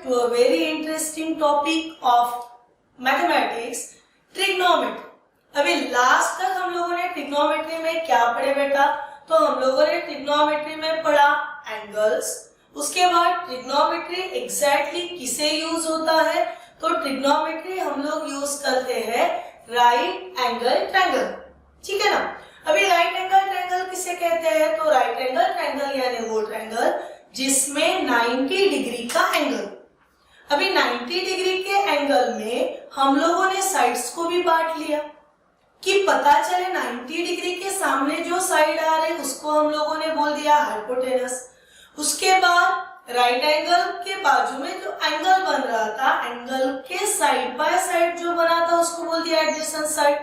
to a very interesting topic of mathematics, trigonometry. अभी last तक हम लोगों ने ट्रिग्नोमेट्री में क्या पढ़े बेटा? तो हम लोगों ने ट्रिग्नोमेट्री में पढ़ा एंगल्स, उसके बाद ट्रिग्नोमेट्री एग्जैक्टली किसे यूज होता है? तो ट्रिग्नोमेट्री हम लोग यूज करते हैं राइट एंगल ट्रायंगल, ठीक है ना। अभी राइट एंगल ट्रायंगल किसे कहते हैं? तो राइट एंगल ट्रायंगल यानी वो ट्रायंगल जिसमें 90 डिग्री का एंगल। अभी 90 डिग्री के एंगल में हम लोगों ने साइड्स को भी बांट लिया कि पता चले 90 डिग्री के सामने जो साइड आ रहे उसको हम लोगों ने बोल दिया हाइपोटेनस। उसके बाद राइट एंगल के बाजू में जो एंगल बन रहा था, एंगल के साइड बाय साइड जो बना था उसको बोल दिया एडजेसेंट साइड।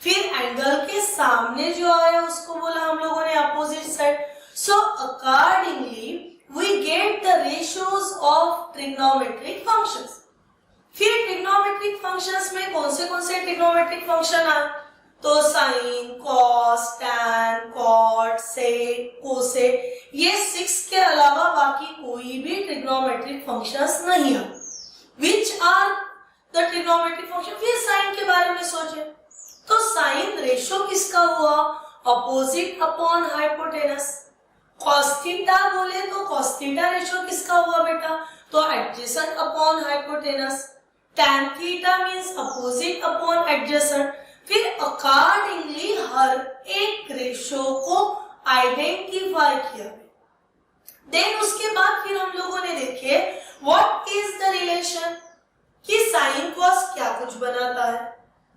फिर एंगल के सामने जो आया उसको बोला हम लोगों ने opposite side. So accordingly we get the ratios of trigonometric functions. फिर trigonometric functions में कौन से trigonometric function आए? तो sin, cos, tan, cot, sec, cosec, ये 6 के अलावा बाकी कोई भी trigonometric functions नहीं है। Which are the trigonometric functions? फिर sin के बारे में सोचे तो sin रेशो किसका हुआ? Opposite upon hypotenuse। cos theta बोले तो cos थीटा रेशो किसका हुआ बेटा? तो adjacent upon hypotenuse. tan theta means opposite upon adjacent. फिर अकॉर्डिंगली हर एक रेशो को आइडेंटिफाई किया। देन उसके बाद फिर हम लोगों ने देखे व्हाट इज द रिलेशन कि साइन कॉस क्या कुछ बनाता है,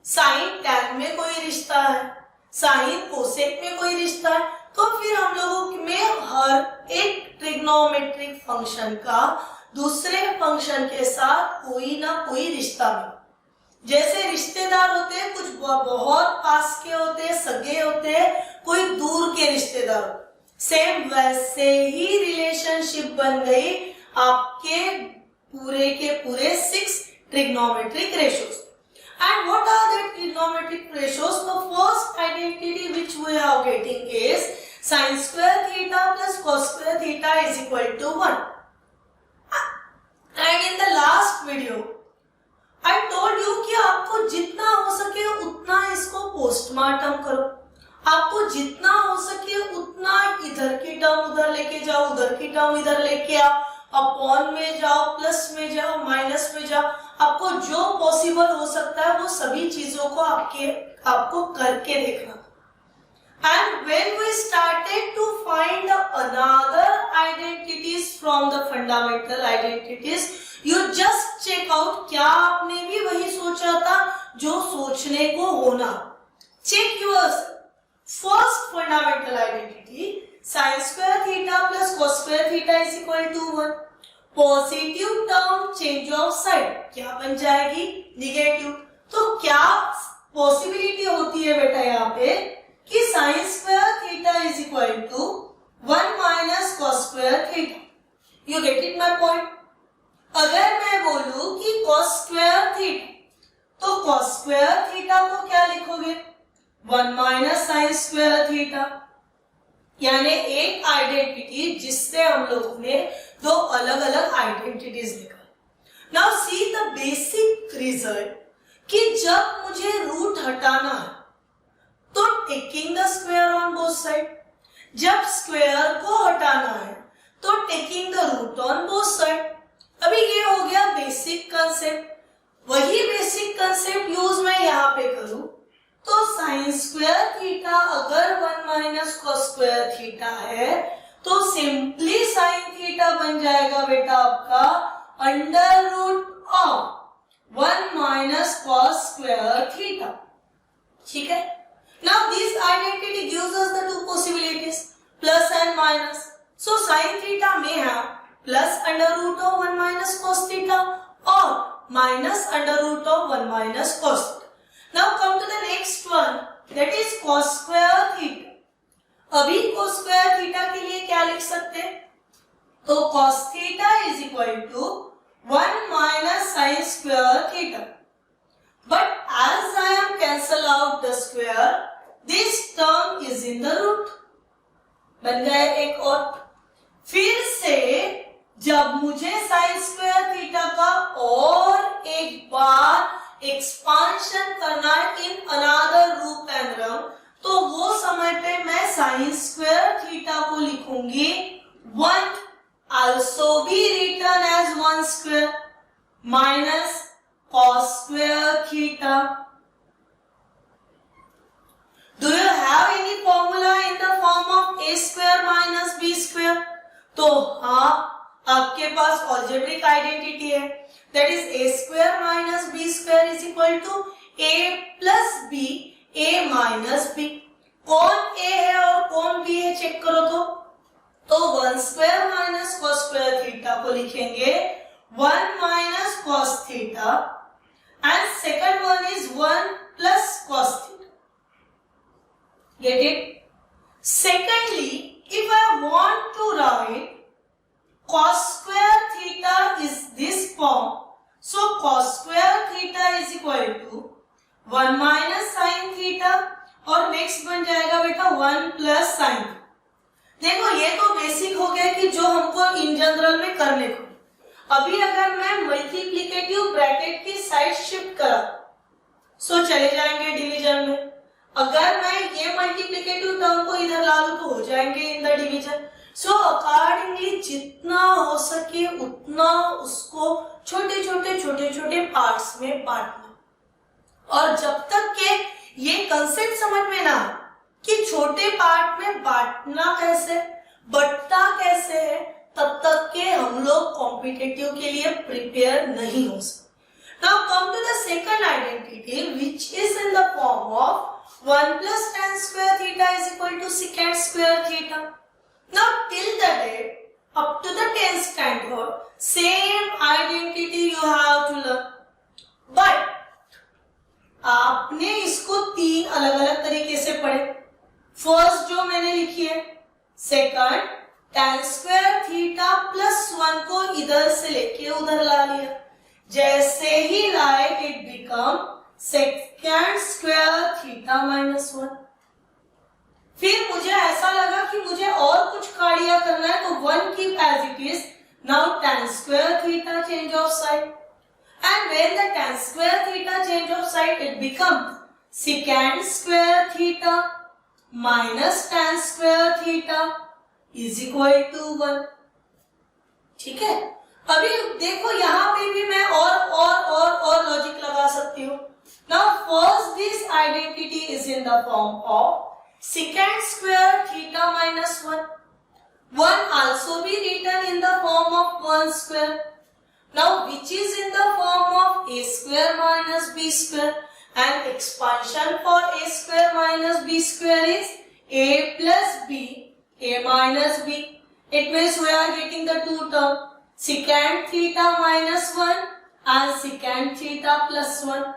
साइन टैन में कोई रिश्ता है, साइन कोसेक में कोई रिश्ता है। तो फिर हम लोगों में हर एक ट्रिग्नोमेट्रिक फंक्शन का दूसरे फंक्शन के साथ कोई ना कोई रिश्ता है। जैसे रिश्तेदार होते हैं, कुछ बहुत पास के होते हैं, सगे होते हैं, कोई दूर के रिश्तेदार, सेम वैसे ही रिलेशनशिप बन गई आपके पूरे के पूरे 6 trigonometric ratios. And what are the trigonometric ratios? The first identity which we are getting is sin square theta plus cos square theta is equal to 1. And in the last video, I told you कि आपको जितना हो सके उतना इसको postmortem करो। आपको जितना हो सके उतना इधर की टर्म उधर लेके जाओ, उधर की टर्म इधर लेके आओ, अपॉन में जाओ, प्लस में जाओ, माइनस में जाओ। आपको जो पॉसिबल हो सकता है वो सभी चीजों को आपको करके देखना। And when we started to find another identities from the fundamental identities, you just check out क्या आपने भी वही सोचा था जो सोचने को होना। Check yours first fundamental identity sin square theta plus cos square theta is equal to 1. Positive term change of side क्या बन जाएगी? निगेटिव। तो क्या पॉसिबिलिटी होती है बेटा यहाँ पे कि sine square theta is equal to 1 minus cos square theta. You get it my point? अगर मैं बोलूं कि कॉस स्क्वायर थीटा तो कॉस स्क्वायर थीटा को क्या लिखोगे? 1 माइनस साइन स्क्वायर थीटा। यानी एक आइडेंटिटी जिससे हम लोगों ने दो अलग अलग आइडेंटिटीज निकाली। Now see the basic result कि जब मुझे रूट हटाना है तो taking the square on both side, जब स्क्वायर को हटाना है तो taking the root on both side. अभी ये हो गया बेसिक कंसेप्ट। वही बेसिक कंसेप्ट यूज मैं यहाँ पे करूं तो साइन स्क्वायर थीटा अगर 1 माइनस कॉस स्क्वायर थीटा है तो सिंपली साइन थीटा बन जाएगा बेटा आपका under root of 1 minus cos square theta. ठीक है। Now this identity gives us the two possibilities plus and minus. So sine theta में है plus under root of 1 minus cos theta और minus under root of 1 minus cos theta. Now come to the next one, that is cos square theta. अभी cos square theta के लिए क्या लिख सकते हैं? तो cos theta is equal to 1 minus sin square theta. But as I am cancel out the square, this term is in the root. बन गया एक और। फिर से जब मुझे साइन स्क्वायर थीटा का और एक बार एक्सपांशन करना है इन अनदर रूप एंड रम, तो वो समय पे मैं साइन स्क्वायर थीटा को लिखूंगी 1 also be written as 1 square minus cos square theta. Do you have any formula in the form of a square minus b square? तो हाँ, आपके पास algebraic identity है, that is a square minus b square is equal to a plus b, a minus b. कौन a है और कौन b है check करो तो 1 square minus cos square theta को लिखेंगे 1 minus cos theta and second one is 1 plus cos theta. Get it? Secondly, if I want to write cos square theta is this form, so cos square theta is equal to 1 minus sin theta और next बन जाएगा बेटा 1 plus sin. देखो ये तो basic हो गया कि जो हमको इन जनरल में करने को. अभी अगर मैं मल्टीप्लिकेटिव ब्रैकेट की साइड शिफ्ट करा सो चले जाएंगे डिवीजन में. अगर मैं ये मल्टीप्लिकेटिव टर्म को इधर ला लूं तो हो जाएंगे in the division. So accordingly जितना हो सके उतना उसको छोटे छोटे पार्ट्स में बांटना. और जब तक के ये कंसेप्ट समझ में ना कि छोटे पार्ट में बांटना कैसे, बंटना कैसे है, तब तक के हम लोग कॉम्पिटिटिव के लिए प्रिपेयर नहीं हो सकते. Now come to the second identity which is in the form of 1 plus tan square theta is equal to secant square theta. Now till the date up to the 10th standard same identity you have to learn. But आपने इसको 3 अलग अलग तरीके से पढ़े. First जो मैंने लिखी है second tan square theta plus 1 को इधर से लेके उधर ला लिया. जैसे ही लाए it become second square theta minus 1. फिर मुझे ऐसा लगा कि मुझे और कुछ कार्य करना है तो 1 keep as it is. Now tan square theta change of side and when the tan square theta change of side it becomes secant square theta minus tan square theta is equal to 1. ठीक है. अभी देखो यहाँ पे भी मैं और logic लगा सकती हूँ. Now first this identity is in the form of secant square theta minus 1. 1 also be written in the form of 1 square. Now which is in the form of a square minus b square, and expansion for a square minus b square is a plus b, a minus b. It means we are getting the two terms secant theta minus 1 and secant theta plus 1.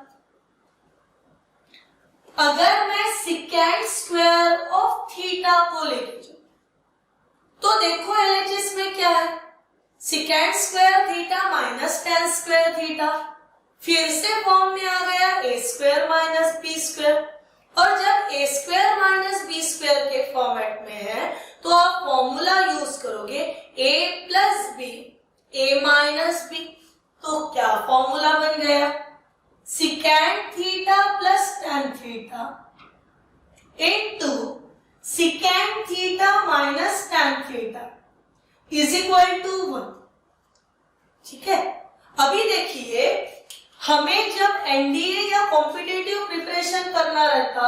अगर मैं secant square of theta को लेके जाऊं तो देखो LHS में क्या है, secant square theta minus tan square theta. फिर से फॉर्म में आ गया a square minus b square. और जब a square minus b square के फॉर्मेट में है तो आप फॉर्मूला यूज करोगे a plus b, a minus b. तो क्या फॉर्मूला बन गया secant theta plus tan theta into secant theta minus tan theta is equal to 1. ठीक है. अभी देखिए हमें जब एनडीए या कॉम्पिटिटिव प्रिपरेशन करना रहता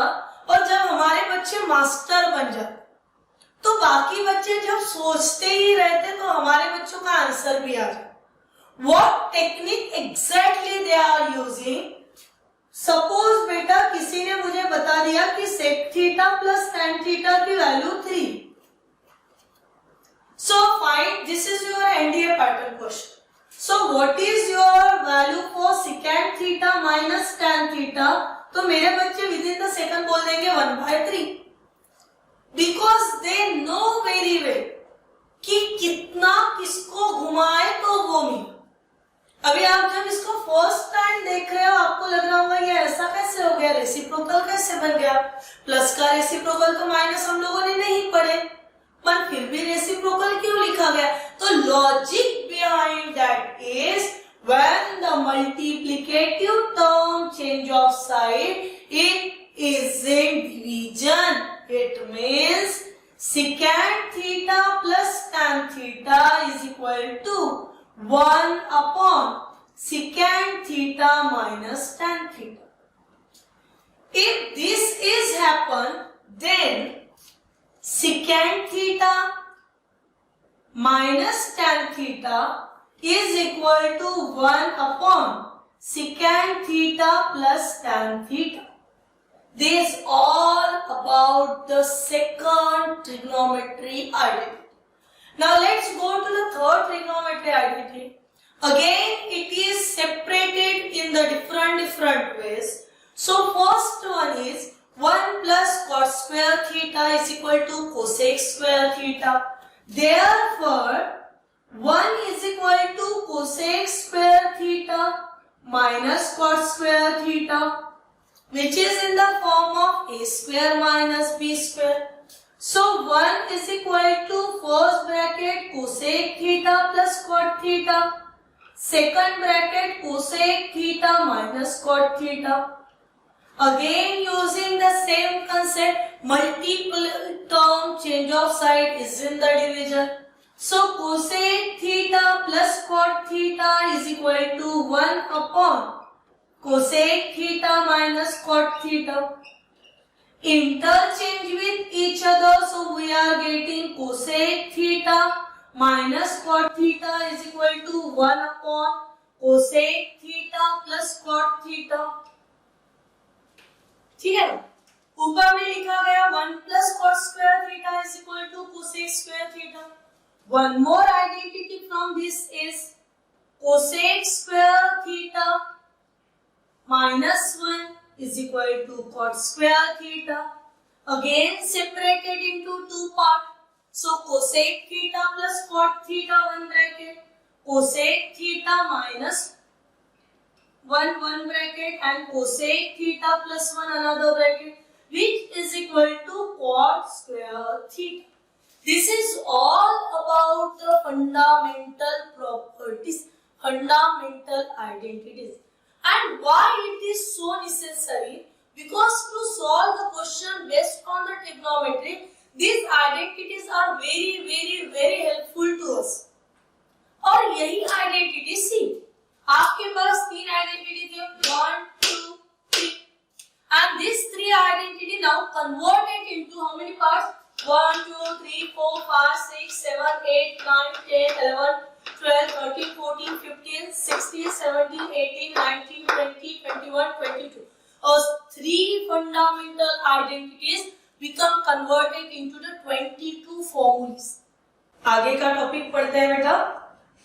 और जब हमारे बच्चे मास्टर बन जाते तो बाकी बच्चे जब सोचते ही रहते तो हमारे बच्चों का आंसर भी आ जाए. What technique exactly they are using. Suppose बेटा किसी ने मुझे बता दिया कि sec theta plus tan theta की value 3. So find, this is your NDA pattern question. So what is your value for secant theta minus tan theta? तो मेरे बच्चे within the second बोल देंगे 1/3 because they know very well कि कितना किसको घुमाए तो वो मिले. अभी आप जब इसको फर्स्ट टाइम देख रहे हो आपको लग रहा होगा ये ऐसा कैसे हो गया, रेसिप्रोकल कैसे बन गया. प्लस का रेसिप्रोकल तो माइनस हम लोगों ने नहीं पढ़े. पर फिर भी रेसिप्रोकल क्यों लिखा गया? तो logic behind that is when the multiplicative term change of side, it is in division. It means secant theta plus tan theta is equal to 1 upon secant theta minus tan theta. If this is happen, then secant theta minus tan theta is equal to 1 upon secant theta plus tan theta. This is all about the second trigonometry identity. Now let's go to the third trigonometry identity. Again, it is separated in the different ways. So first one is 1 plus cos square theta is equal to cosec square theta. Therefore, 1 is equal to cosec square theta minus cot square theta, which is in the form of a square minus b square. So 1 is equal to first bracket cosec theta plus cot theta, second bracket cosec theta minus cot theta. Again using the same concept, multiple term change of side is in the division. So cosec theta plus cot theta is equal to 1 upon cosec theta minus cot theta. Interchange with each other, so we are getting cosec theta minus cot theta is equal to 1 upon cosec theta plus cot theta. ठीक है, ऊपर में लिखा गया 1 plus cot square theta is equal to cosec square theta. One more identity from this is cosec square theta minus 1 is equal to cot square theta. Again separated into two parts. So cosec theta plus cot theta one bracket, cosec theta minus 1 bracket and cosec theta plus 1 another bracket, which is equal to cot square theta. This is all about the fundamental properties, fundamental identities. And why it is so necessary? Because to solve the question based on the trigonometry, these identities are very helpful to us. और यही identity सी, आपके पास 3 identity थे, 1, 2, 3, and these 3 identity now converted into how many parts? 1, 2, 3, 4, 5, 6, 7, 8, 9, 10, 11, 12, 13, 14, 15, 16, 17, 18, 19, 20, 21, 22. Our 3 fundamental identities become converted into the 22 formulas. आगे का topic पढ़ते हैं बेटा,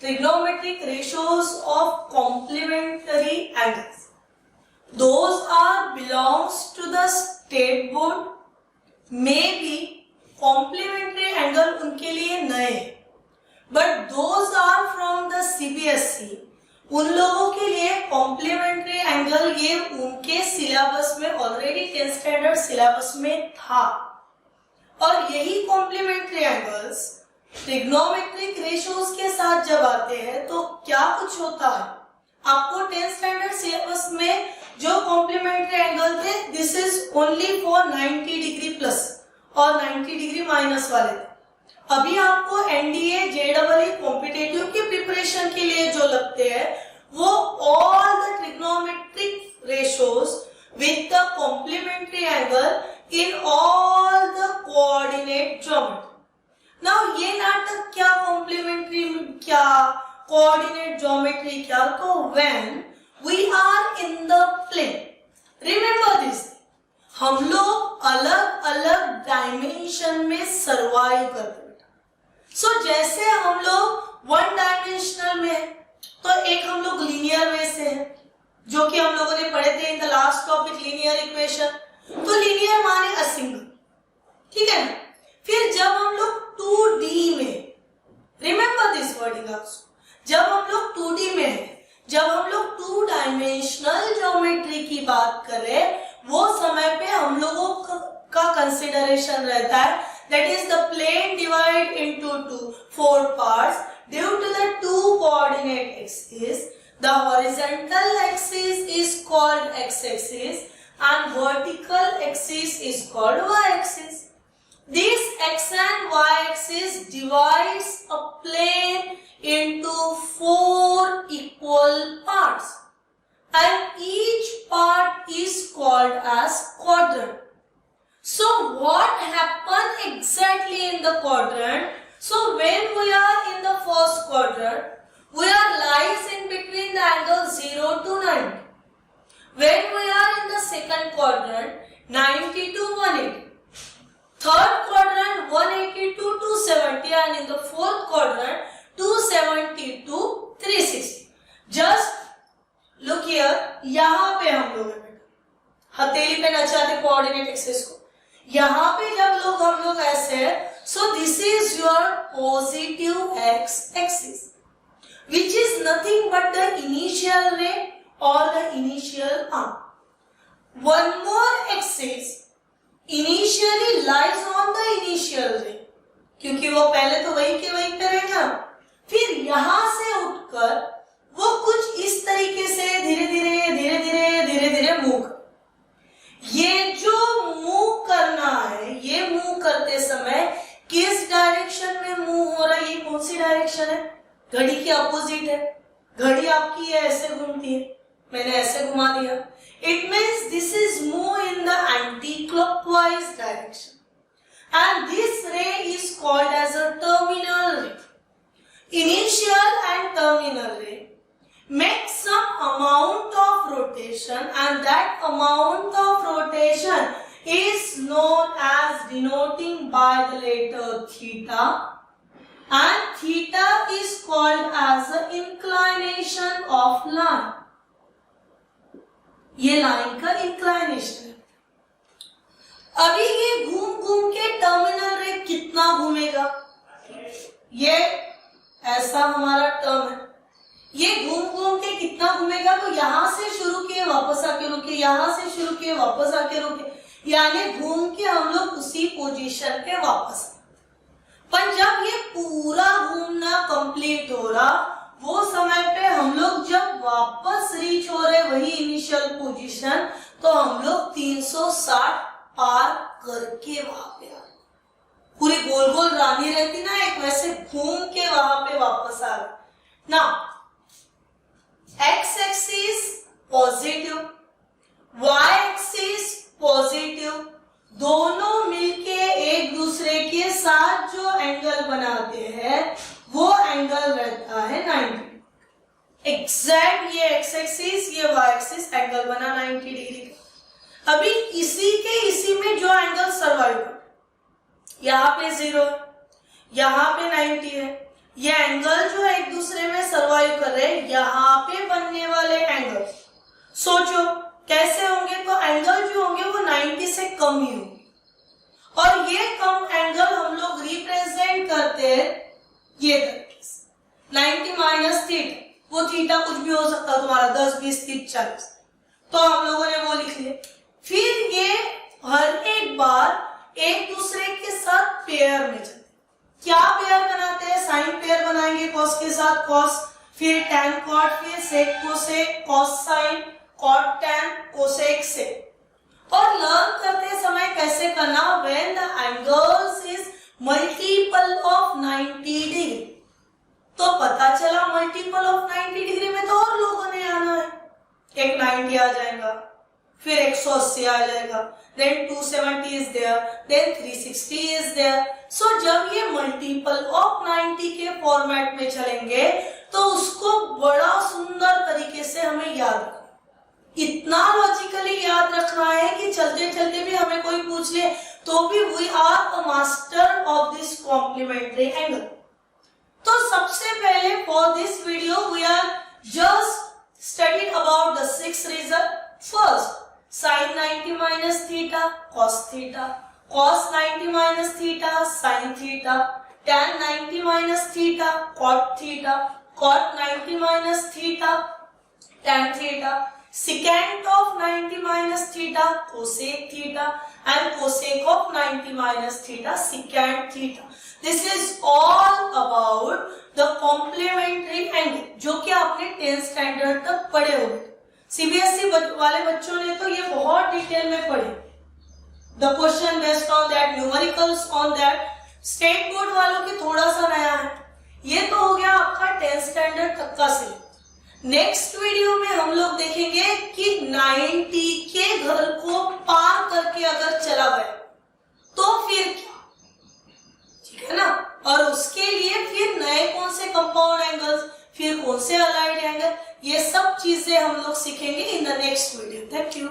trigonometric ratios of complementary angles. Those are belongs to the state board, may be complementary angle उनके लिए नए, but those are from the CBSE, उन लोगों के लिए कॉम्प्लीमेंट्री एंगल ये उनके सिलेबस में ऑलरेडी 10th स्टैंडर्ड सिलेबस में था. और यही कॉम्प्लीमेंट्री एंगल्स ट्रिग्नोमेट्रिक रेशियोज के साथ जब आते हैं तो क्या कुछ होता है. आपको 10th स्टैंडर्ड सिलेबस में जो कॉम्प्लीमेंट्री एंगल थे, this is only for 90 degree plus और 90 डिग्री माइनस वाले थे. अभी आपको एनडीए जेईई कॉम्पिटिटिव की प्रिपरेशन के लिए जो लगते हैं वो all the trigonometric ratios with the complementary angle in all the coordinate geometry. Now ये नाटक क्या, कॉम्प्लीमेंट्री क्या, कोऑर्डिनेट ज्योमेट्री क्या, तो when we are in the plane, remember this, हम लोग अलग अलग डायमेंशन में सर्वाइव करते हैं. सो जैसे हम लोग 1 डायमेंशनल में, तो एक हम लोग लीनियर में से हैं, जो कि हम लोगों ने पढ़े थे in the last topic, linear equation. तो लीनियर माने असिंगल, ठीक है ना. फिर जब हम लोग 2D में, रिमेंबर दिस वर्डिंग आल्सो, जब हम लोग 2D में हैं, जब हम लोग 2 डायमेंशनल ज्योमेट्री की बात कर रहे हैं, वो समय पे हम लोगों का कंसिडरेशन रहता है that is the plane divided into four parts due to the two coordinate axes. The horizontal axis is called x-axis and vertical axis is called y-axis. This x and y-axis divides a plane into four equal parts and each part is called as quadrant. So what happened exactly in the quadrant? So when we are in the first quadrant, we are lies in between the angle 0 to 90. When we are in the second quadrant, 90 to 180. Third quadrant, 180 to 270, and in the fourth quadrant, 270 to 360. Just look here, यहाँ पे हम लोग हथेली पे नचाते coordinate axis को. यहाँ पे जब हम लोग ऐसे है, so this is your positive x axis, which is nothing but the initial ray or the initial arm. One more axis initially lies on the initial ray, क्योंकि वो पहले तो वही के वही पे रहेगा. फिर यहाँ से उठकर वो कुछ इस तरीके से धीरे धीरे मूव कर. ये जो मूव करना है, ये मूव करते समय किस डायरेक्शन में मूव हो रहा है? ये कौन सी डायरेक्शन है? घड़ी के अपोजिट है. घड़ी आपकी ऐसे घूमती है, मैंने ऐसे घुमा दिया. It means this is move in the anti clockwise direction and this ray is called as a terminal ray. Initial and terminal ray make some amount of rotation and that amount of rotation is known as denoting by the letter theta, and theta is called as the inclination of line. ये line का inclination है. अभी ये घूम घूम के terminal रे कितना घूमेगा? ये ऐसा हमारा टर्म है. ये घूम घूम के कितना घूमेगा? तो यहां से शुरू किए वापस आके रुके, यहां से शुरू किए वापस आके रुके, यानी घूम के हम लोग उसी पोजीशन पे वापस. पर जब ये पूरा घूमना कंप्लीट हो रहा, वो समय पे हम लोग जब वापस रीच हो रहे वही इनिशियल पोजीशन, तो हम लोग 360 पार करके वहां पे आ. पूरी गोल गोल रानी रहती ना एक, वैसे घूम के वहां पे वापस आ गए. Now X axis positive, Y axis positive, दोनों मिलके एक दूसरे के साथ जो एंगल बनाते हैं वो एंगल रहता है 90. एग्जैक्ट ये एक्स एक्सिस ये वाई एक्सिस एंगल बना 90 डिग्री. अभी इसी में जो एंगल सर्वाइव कर, यहाँ पे 0 है, यहाँ पे 90 है, ये एंगल जो है एक दूसरे में सर्वाइव कर रहे हैं. यहाँ पे बनने वाले एंगल सोचो कैसे होंगे? तो एंगल जो होंगे वो 90 से कम ही होंगे, और ये कम एंगल हम लोग रिप्रेजेंट करते हैं ये तरीके से 90 माइनस थीटा. वो थीटा कुछ भी हो सकता है तुम्हारा, 10, 20, 30, 40. तो हम लोगों ने वो लिख लिया. फिर ये हर एक बार एक दूसरे के साथ पेयर में चलते. क्या पेयर बनाते हैं? साइन पेयर बनाएंगे कॉस के साथ कॉस, फिर टैन कॉट, फिर sec cosec, cos sine, cot tan, cosec sec. और लर्न करते समय कैसे करना? When the angles is multiple of 90 degree. तो पता चला मल्टीपल ऑफ 90 डिग्री में तो और लोगों ने आना है. एक 90 आ जाएगा, फिर 180 आ जाएगा, then 270 is there, then 360 is there. So जब ये मल्टीपल ऑफ 90 के फॉर्मेट में चलेंगे तो उसको बड़ा सुंदर तरीके से हमें याद रखना. इतना लॉजिकली याद रखना है कि चलते चलते भी हमें कोई पूछ ले तो भी we are a master of this complementary angle. तो सबसे पहले for this video we are just studied about the 6 region. First, sin 90 minus theta cos theta, cos 90 minus theta sin theta, tan 90 minus theta cot theta, cot 90 minus theta tan theta, secant of 90 minus theta cosec theta and cosec of 90 minus theta secant theta. This is all about the complementary angle जो कि आपने 10th standard तक पढ़े होंगे। CBSE वाले बच्चों ने तो ये बहुत डिटेल में पढ़े, the question based on that, numericals on that। State board वालों की थोड़ा सा नया है। ये तो हो गया आपका 10th स्टैंडर्ड तक का सिलेबस। नेक्स्ट वीडियो में हम लोग देखेंगे कि 90 के घर को पार करके अगर चला गया तो फिर क्या, ठीक है ना। और उसके लिए फिर नए कौन से कंपाउंड एंगल्स, फिर कौन से अलाइड एंगल, ये सब चीजें हम लोग सीखेंगे in the next video. Thank you.